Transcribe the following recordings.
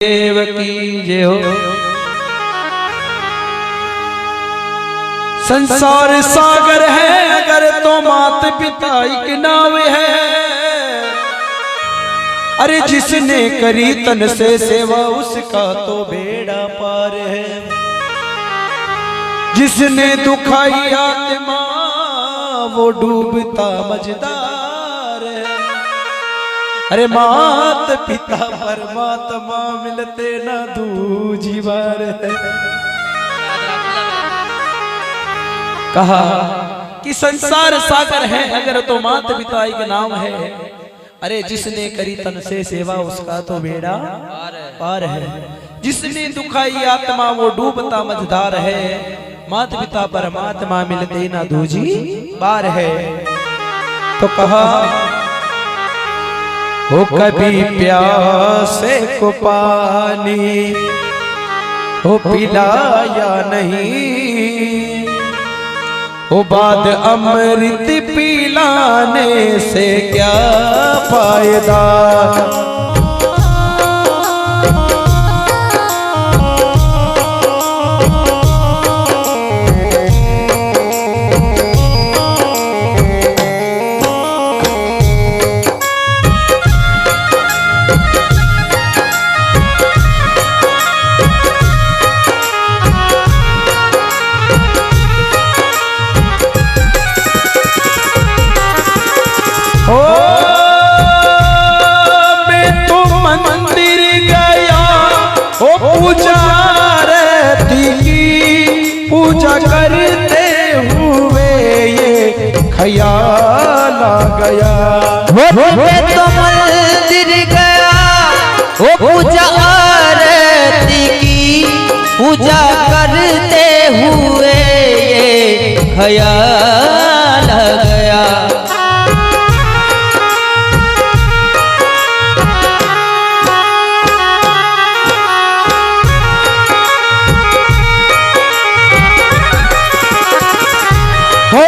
देव की जय हो। संसार सागर है अगर तो मात पिता एक नाव है। अरे जिसने करी तन से सेवा उसका तो बेड़ा पार है। जिसने दुखाई आत्मा वो डूबता मझदार है। अरे मात पिता परमात्मा मिलते ना दूजी बार है। कहा कि संसार सागर है अगर तो मात पिता एक नाम है। अरे जिसने करी तन से सेवा उसका तो बेड़ा पार है। जिसने दुखाई आत्मा वो डूबता मझदार है। मात पिता परमात्मा मिलते ना दूजी बार है। तो कहा हो कभी प्यासे को पानी हो पिलाया नहीं। हो बाद अमृत पिलाने से क्या फायदा। पूजा करते हुए ये ख्याल आ गया। मैं तो मंदिर गया वो पूजा आरती की। पूजा करते हुए ये ख्याल आ गया।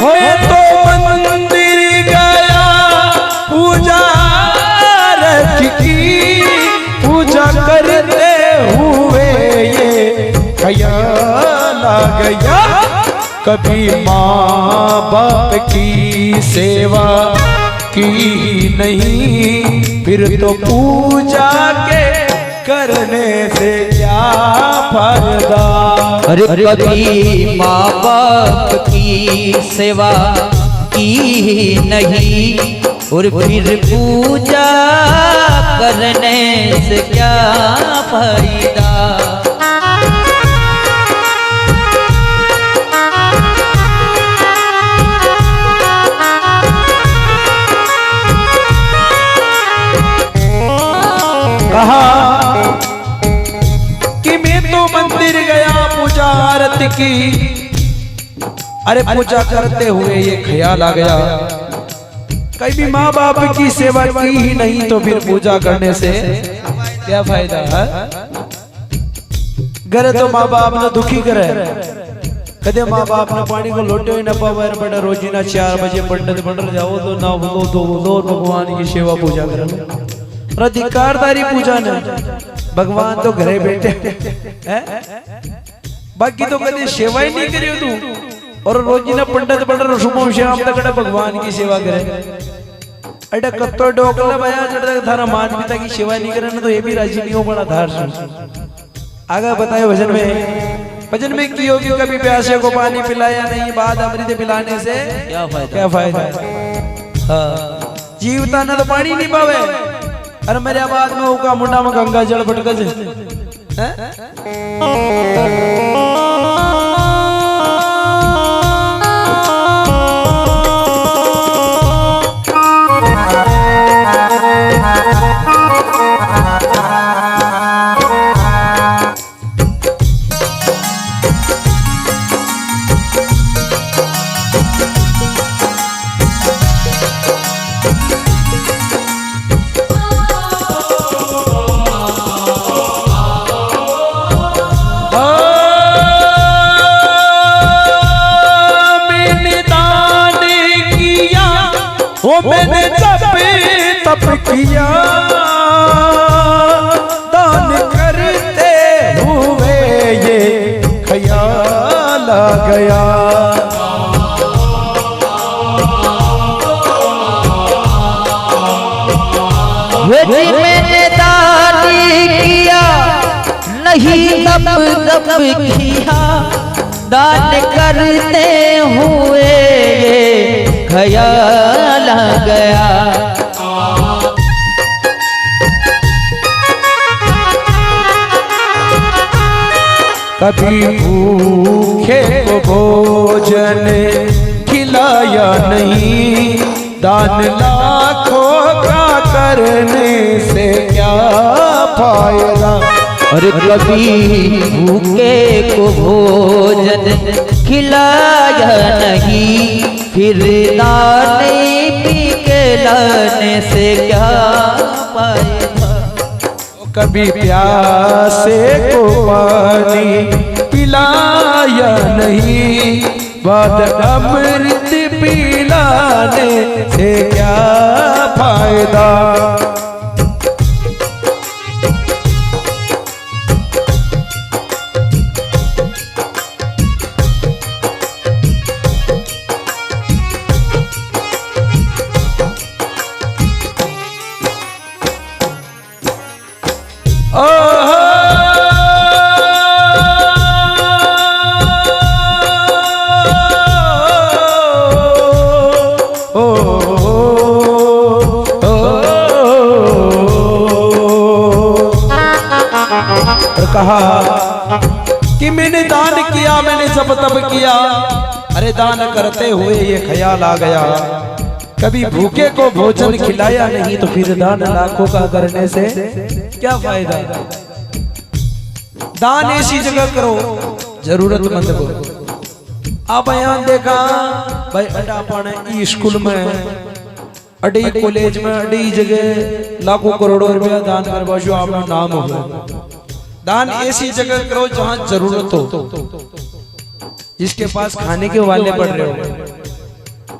मैं तो मंदिर गया पूजा रख की। पूजा करते हुए ये ख्याल आ गया। कभी माँ बाप की सेवा की नहीं फिर तो पूजा के करने से क्या फायदा। अरे कभी माँ बाप की सेवा की नहीं और फिर पूजा करने से क्या फायदा। कहा कि मैं तो मंदिर गया पूजा आरती की। अरे पूजा करते हुए ये ख्याल आ गया कभी माँ बाप की सेवा की ही नहीं तो फिर पूजा करने से क्या फायदा है। घर तो माँ बाप ने दुखी करे। कदे माँ बाप ने पानी को लोटे ही न पावे बड़ा रोजी ना 4 बजे पंडित बन जाओ तो ना बोलो तो बोलो भगवान की सेवा पूजा करो। अधिकारदारी पूजा ने भगवान तो घरे बैठे है। बाकी तो कभी सेवा ही नहीं करियो तू और रोजी ना पंडित बन सुबह शाम तक भगवान की सेवा करे। अरे कत्तो डोकला भया जब तक थारा माता पिता की सेवा नहीं करे ना तो ये भी राजी नहीं हो बड़ा धार से। आगे बताए भजन में की होगी कभी प्यासे को पानी पिलाया नहीं बाद अमृत पिलाने से क्या फायदा। हाँ जीवता ना तो पानी नहीं पावे। अरे मेरे बाद में उका मुंडा में गंगा जल पटका मैंने तप किया दान कर गया। मैंने दानी किया नहीं दब दब किया, दान करते हुए ये ख्याल आ गया। कभी भूखे को भोजन खिलाया नहीं, दान लाखों का करने से क्या फायदा। और कभी भूखे को भोजन खिलाया नहीं, फिर दाने पी के लाने से क्या फायदा। कभी प्यासे को पानी पिलाया नहीं, बाद अमृत पिलाने से क्या फायदा। कहा कि मैंने दान किया, मैंने जब तब किया, अरे दान करते हुए ये ख्याल आ गया। कभी भूखे को भोजन खिलाया नहीं तो फिर दान लाखों का करने से क्या फायदा। दान ऐसी जगह करो जरूरतमंद को। आप बयान देखा भाई अड्डा पाने स्कूल में, अडी कॉलेज में, अडी जगह लाखों करोड़ों रुपया दान करवा जो आपका नाम होगा। दान ऐसी जगह करो जहां जरूरत हो, जिसके पास खाने के वाले पड़ रहे हो।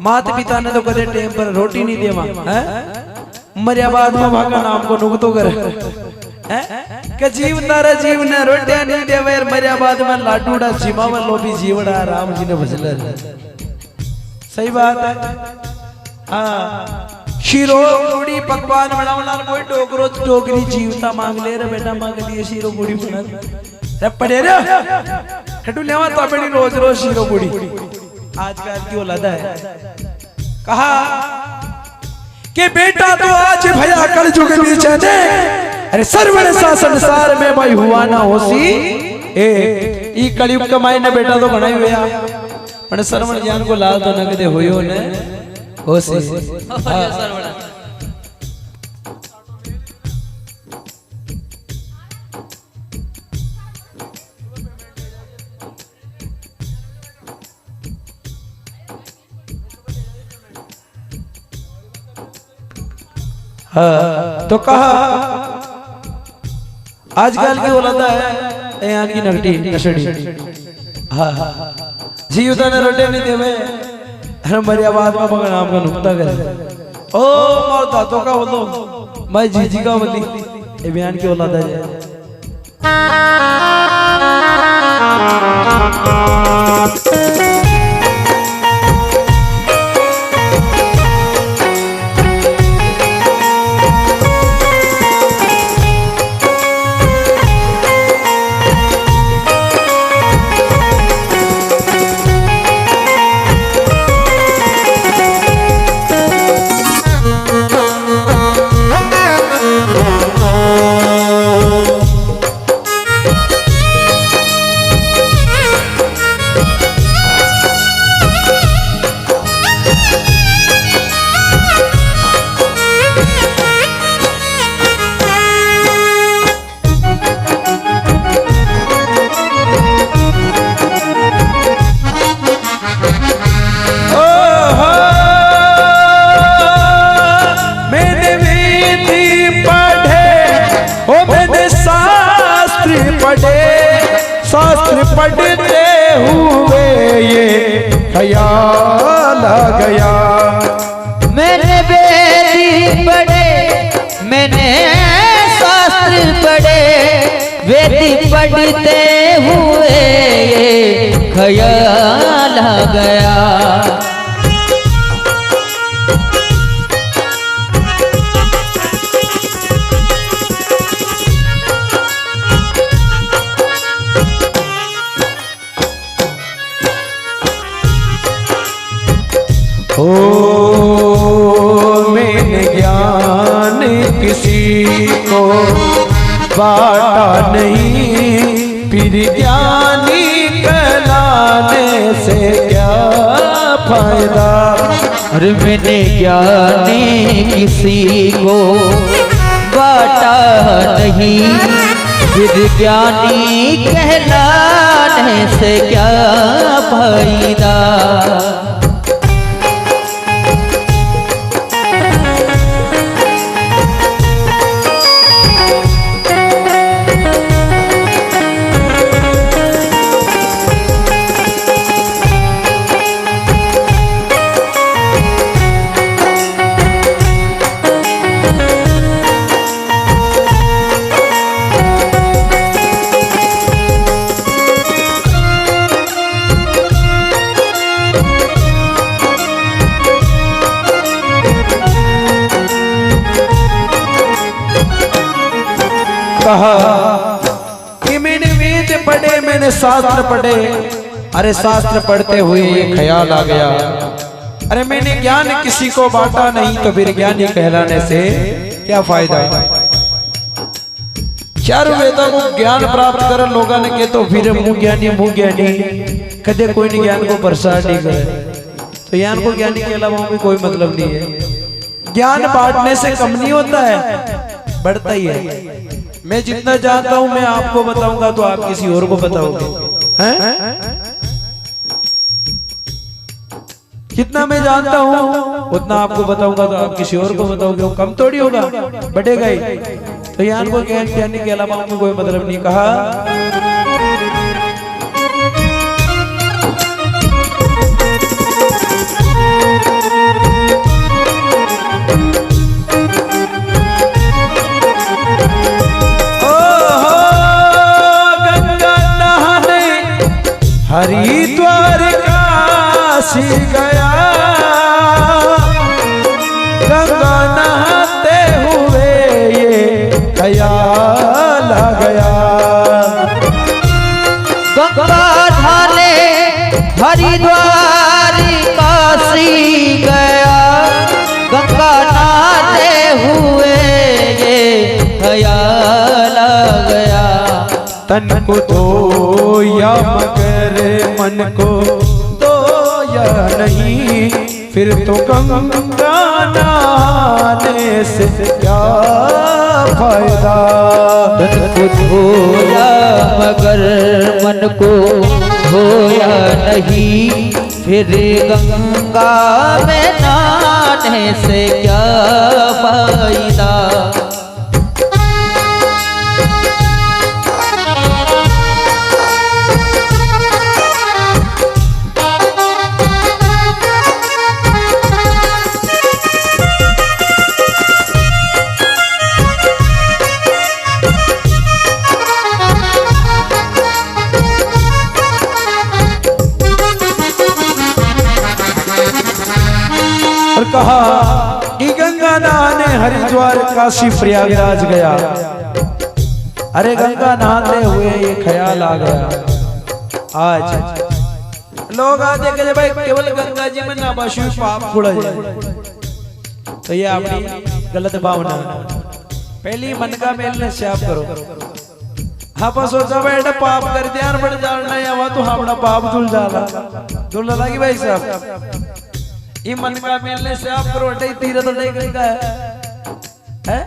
माता पिता ने तो कदे टाइम पर रोटी नहीं देवा है, मरिया बाद में भागा नाम को नुकतो करे के जीवनारा जीवन रोटियां नहीं देवे, मरिया बाद में लाडूड़ा जिमावा लोभी जीवड़ा राम जी ने भजल। सही बात है। हाँ, शीरो पूड़ी पकवान बनावला कोई टोकरो टोकरी जीवता मांग ले रे बेटा, मांग लिए शीरो पूड़ी बना रे पड़े रे हटू लेवा तो अपनी रोज रोज शीरो पूड़ी। आजकल की औलाद है। कहा कि बेटा तो आज भया कल जुग बीचे ने, अरे सर्वण सा संसार में भाई हुआ ना होसी ए ई कलयुग कमाई ने बेटा तो घणाई होया, पण सर्वण ज्ञान को लाल तो न कदे होयो ने होसी। हाँ, तो कहा आजकल की औलाद है यहाँ की नगटी नशड़ी। हाँ जीवता ने रोटे नहीं देवे, अरे मरिया बाद में मगर नाम का नुकता करे। ओ मोर दातो का बोलो मैं जीजी का बोली ये बयान की औलाद है। शास्त्र पढ़ते हुए ये ख्याल आ गया। मैंने वेद पढ़े, मैंने शास्त्र पढ़े, वेद पढ़ते हुए ये ख्याल आ गया। ओ मैंने ज्ञान किसी को बांटा नहीं, फिर ज्ञानी कहलाने से क्या फायदा। अरे मैंने ज्ञानी किसी को बांटा नहीं, फिर ज्ञानी कहलाने से क्या फायदा। कहा कि मैंने वेद पढ़े, मैंने शास्त्र पढ़े। अरे शास्त्र पढ़ते हुए ये ख्याल आ गया, अरे मैंने ज्ञान किसी को बांटा नहीं, तो फिर ज्ञानी कहलाने से क्या फायदा। चारों वेदों को ज्ञान प्राप्त कर लोगों ने के तो फिर मुँह ज्ञानी कदे कोई नहीं ज्ञान को प्रसाद नहीं करे, तो ज्ञान को ज्ञानी के अलावा भी कोई मतलब नहीं है। ज्ञान बांटने से कम नहीं होता है, बढ़ता ही है। मैं जितना जानता हूं मैं आपको बताऊंगा तो आप किसी और को बताओगे, हैं? जितना मैं जानता हूं उतना आपको बताऊंगा तो आप किसी और को बताओगे, वो कम थोड़ी होगा, बढ़ेगा ही। तो ज्ञान को ज्ञान कहने के अलावा हमें कोई मतलब नहीं। कहा हरिद्वार काशी गया, गंगा नहाते हुए ये ख्याल आ गया। गंगा नहाने हरिद्वार काशी गया, गंगा नहाते हुए ये ख्याल आ गया। तन को धोया मगर मन को धोया नहीं, फिर तो गंगा नहाने से क्या फायदा। तन को धोया मगर मन को धोया नहीं, फिर गंगा में नहाने से क्या फायदा। कहा कि गंगा नहाने हरिद्वार काशी प्रयागराज गया। अरे गंगा नहाते हुए ये ख्याल आ गया। आज लोग आज देखे भाई केवल गंगा जी में ना बशु पाप खुड़ा जाए, तो ये अपनी गलत भावना। पहली मन का मेल ने साफ करो। हाँ पर सोचा बेटा पाप कर दिया बढ़ जाना या वह तो हमारा पाप धुल जाला, धुल लगी भाई साहब। ये मन का मिलने से आप करो तीरथ गंगा है।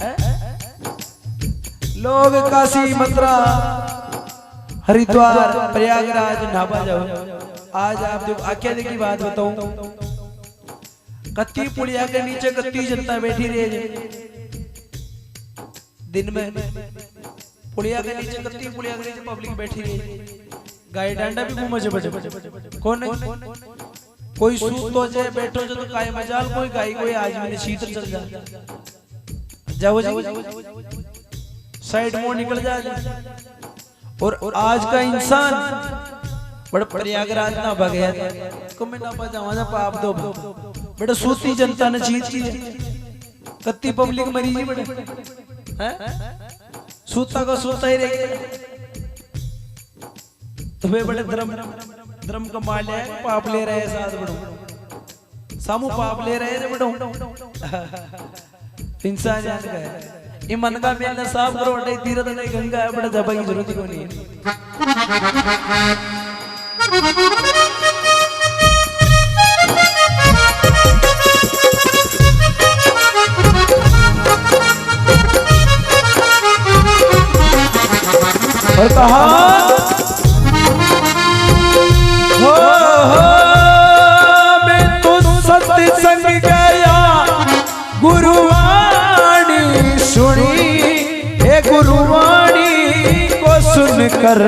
लोग काशी मथुरा हरिद्वार प्रयागराज नाभा जाओ। आज आप जो आख्या की बात बताऊं, कत्ती पुड़िया के नीचे कत्ती जनता बैठी रही दिन में, पुड़िया के नीचे कत्ती पुड़िया के नीचे पब्लिक बैठी रही। गाय डांडा भी मुंह में बजे कौन कोई सूतो जे बैठो जो तो काय मजाल, कोई गाय कोई आज मैंने शीतल चल जा जाओ जी साइड मोड़ निकल जा। और आज का इंसान बड़ा प्रयागराज ना भगे को मैं ना बजावा पाप दो बड़ा सूती जनता ने चीज की कत्ती पब्लिक मरी जी बड़े सूता का सूता ही रह तो वे बड़े धर्म का माल है पाप ले रहे साथ बड़ो सामू पाप ले रहे बड़ो इंसान जान गए ये मन का मेल साफ करो अटे तीरथ नहीं गंगा है बड़ा जबा की जरूरत को नहीं और कहा हो मैं तो सत्संग गया गुरुवाणी सुनी हे गुरुवाणी को सुनकर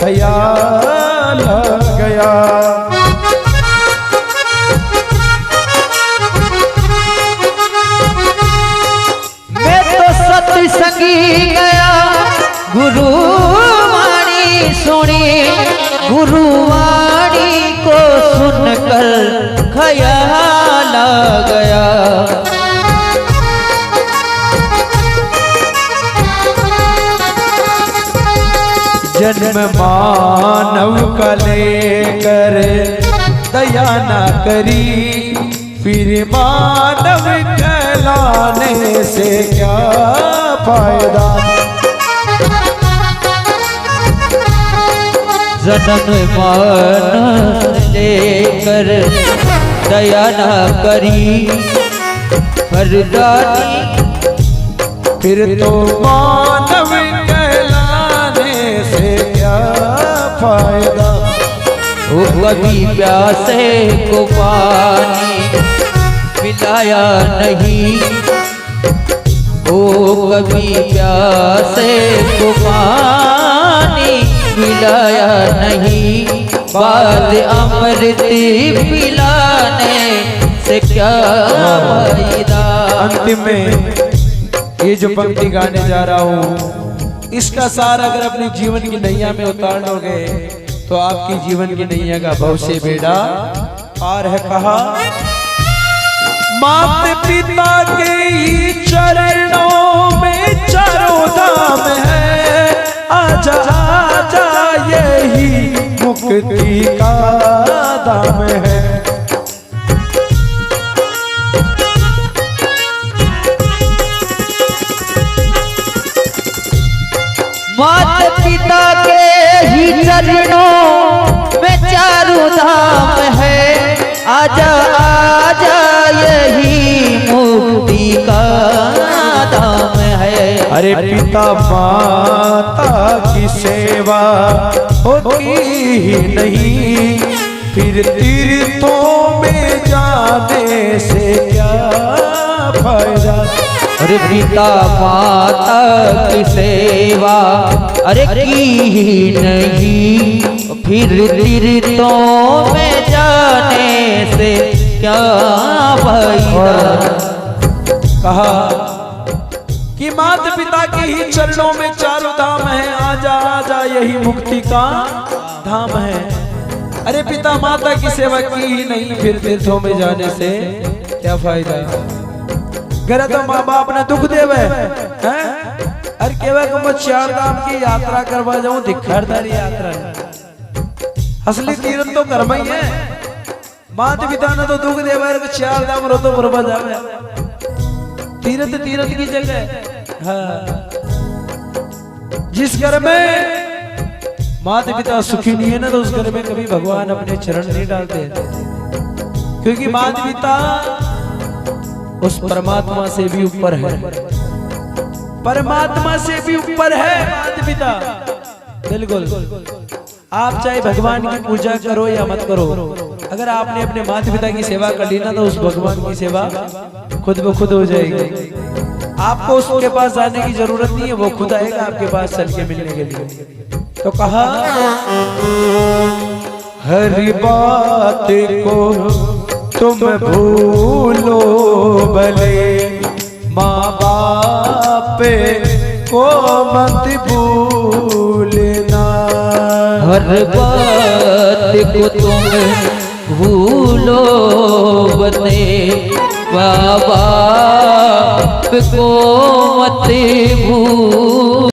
ख्याल गया मैं तो सत्संगी गया गुरुवाणी सुनी गुरुवाणी को सुनकर ख्याल गया जन्म मानव का लेकर दया ना करी फिर मानव कहलाने से क्या फायदा जन्म मान लेकर दया ना करी फरदानी फिर तो मानव कहलाने से क्या फायदा वो कभी प्यासे को पानी पिलाया नहीं वो कभी प्यासे को पानी पिलाया नहीं बाद अमृत पिलाने से क्या फायदा। अंतिम में ये जो पंक्ति गाने जा रहा हूँ इसका सार अगर अपने जीवन की नैया में उतार लोगे तो आपकी जीवन की नैया का भव से बेड़ा पार है। कहा माता पिता के ही चरणों में चारों धाम है आजा आजा यही मुक्ति का दाम है। माता पिता के ही चरणों में चारों धाम है आजा आजा यही मुक्ति का दाम है। अरे पिता माता की सेवा होती ही नहीं फिर तीर्थों में जाने से क्या फायदा। अरे पिता माता की सेवा अरे की ही नहीं फिर तीर्थों में जाने से क्या फायदा। कहा कि माता पिता के ही चरणों में चारों धाम है आजा आजा यही मुक्ति का धाम है। अरे पिता माता की सेवा की ही नहीं फिर तीर्थों में जाने से क्या फायदा। घर तो माँ बाप ने दुख देवे हैं अरे केवल को मैं चार धाम की यात्रा करवा जाऊं धिक्कारदारी यात्रा असली तीर्थ तो कर्म ही है। माता पिता ने तो दुख देवे चार धाम रो तो बरबा जावे तीर्थ तीर्थ की जगह। हाँ जिस घर में माता पिता सुखी नहीं है ना तो उस घर में कभी भगवान अपने चरण नहीं डालते क्योंकि माता पिता उस परमात्मा से भी ऊपर है परमात्मा से भी ऊपर है माता पिता। बिल्कुल आप चाहे भगवान की पूजा करो या मत करो अगर आपने अपने माता पिता की सेवा कर ली ना तो उस भगवान की सेवा खुद ब खुद हो जाएगी। आपको उसके पास जाने की जरूरत नहीं है वो खुद आएगा आपके पास चल के मिलने के लिए। तो कहा हर बात को तुम भूलो भले माँ बाप को मत भूलना हर बात को तुम भूलो बते बाबा को मत भूलो।